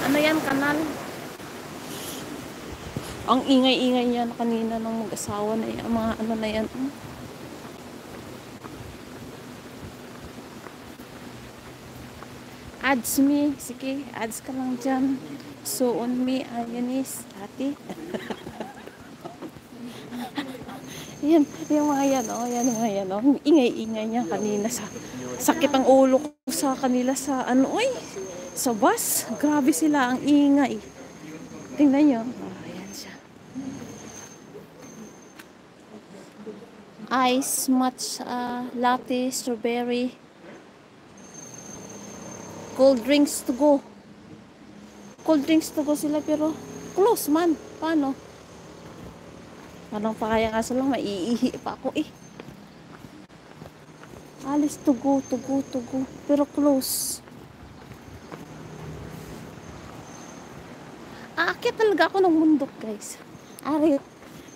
Ano yan, kanal? Ang ingay-ingay yan kanina ng mag-asawa na yan. Mga ano na yan. Ads me. Sige, ads ka lang dyan. So on me, Ayanis, ate. Yan, yung mga yan, oh. Yan, mga yan, oh. Ingay-ingay niya kanina sa sakit ang ulo ko sa kanila sa ano, oy. Sa bus. Grabe sila, ang ingay. Tingnan nyo. Oh, ayan siya. Ice, matcha, latte, strawberry. Cold drinks to go. Cold drinks to go sila pero close man. Paano? Parang pa kaya kaso lang maiihi pa ako eh. Alis to go, to go, to go. Pero close. Aakyat talaga ako ng bundok guys. Ari,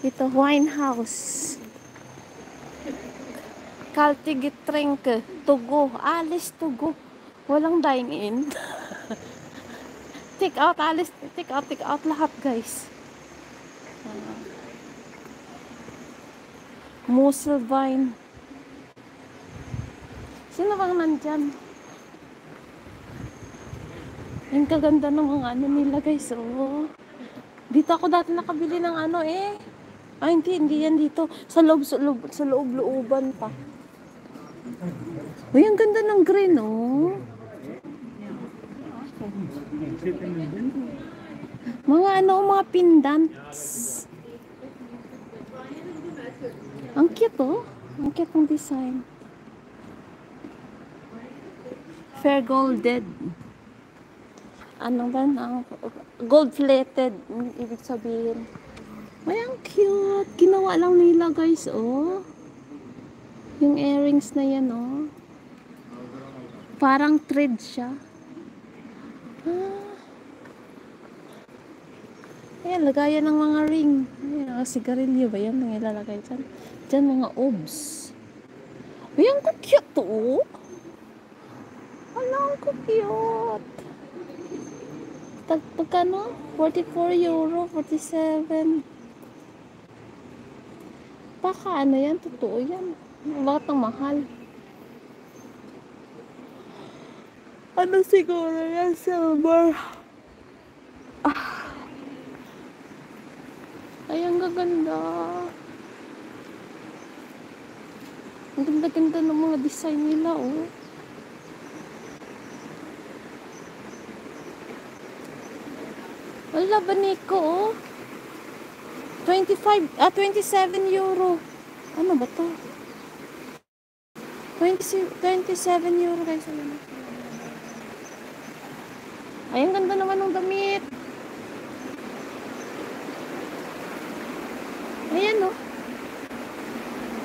ito wine house. Kaltigitrink to go. Alis to go. Walang dine-in. Take out, alis. Take out lahat, guys. Musselvine. Sino bang nandyan? Ang kaganda ng mga ano nila, guys. Oh. Dito ako dati nakabili ng ano eh. Ay, hindi yan dito. Sa loob-looban pa. Uy, ang ganda ng green, oh. Mga ano, mga pendants. Ang cute, oh. Ang cute ng design. Fair golded. Ano ba? Gold-plated. Ibig sabihin. Ay, ang cute. Ginawa lang nila, guys, oh. Yung earrings na yan, oh. Parang thread siya. Ayan, lagayan ng mga ring. Ayan, sigarilyo ba yan? Ang ilalagay dyan. Dyan, mga obs. Ayan, ko cute to. Alam ko cute. Pagkano? 44 euro, 47. Baka ano yan? Totoo yan. Bakit ang mahal? Ano siguro yan? Silver. Ay, ang gaganda. Ang ganda-ganda ng mga design nila, oh. Wala ba, Nico, oh? 27 euro. Ano ba to? 27 euro, guys. Ay, ang ganda naman ng damit. Ayan, oh.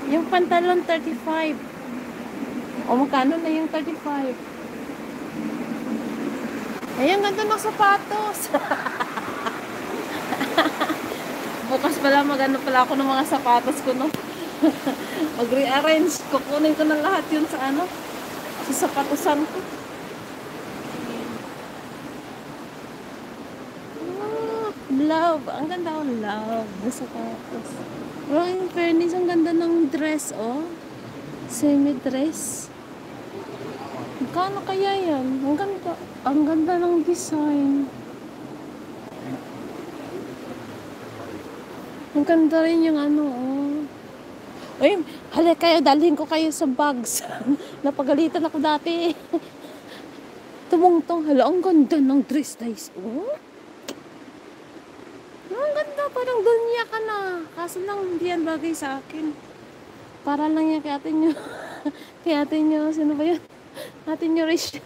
Yung pantalon, 35. O, magkano na yung 35? Ayan, ganda ng sapatos. Bukas pala, magano pala ako ng mga sapatos ko, no? Mag-rearrange. Kukunin ko na lahat yun sa ano? Sa sapatosan ko. Love. Ang ganda ng love. Sa sapatos. Oh, in fairness, ang ganda ng dress, oh. Semi-dress. Magkano kaya yan? Ang ganda. Ang ganda ng design. Ang ganda rin yung ano, oh. Uy, halika kayo, dalhin ko kayo sa bags. Napagalitan ako dati. Tumungtong, hala, ang ganda ng dress, guys, oh. Ang ganda, parang dunya ka na. Kaso lang, hindi yan bagay sa akin. Para lang yan kay ate nyo. Kay ate nyo, sino ba yun? Ate nyo, Rich.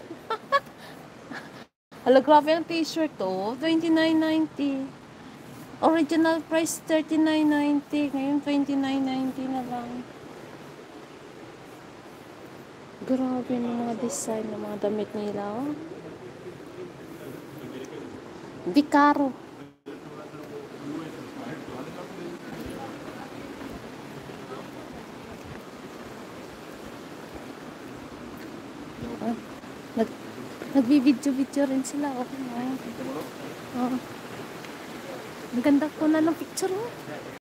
Hala, grabe ang t-shirt, oh. $29.90. Original price, $39.90. Ngayon, $29.90 na lang. Grabe ng mga design ng mga damit nila, oh. Vicaro. Nagbibidyo-video rin sila. Okay, Ang ganda ko na ng picture mo.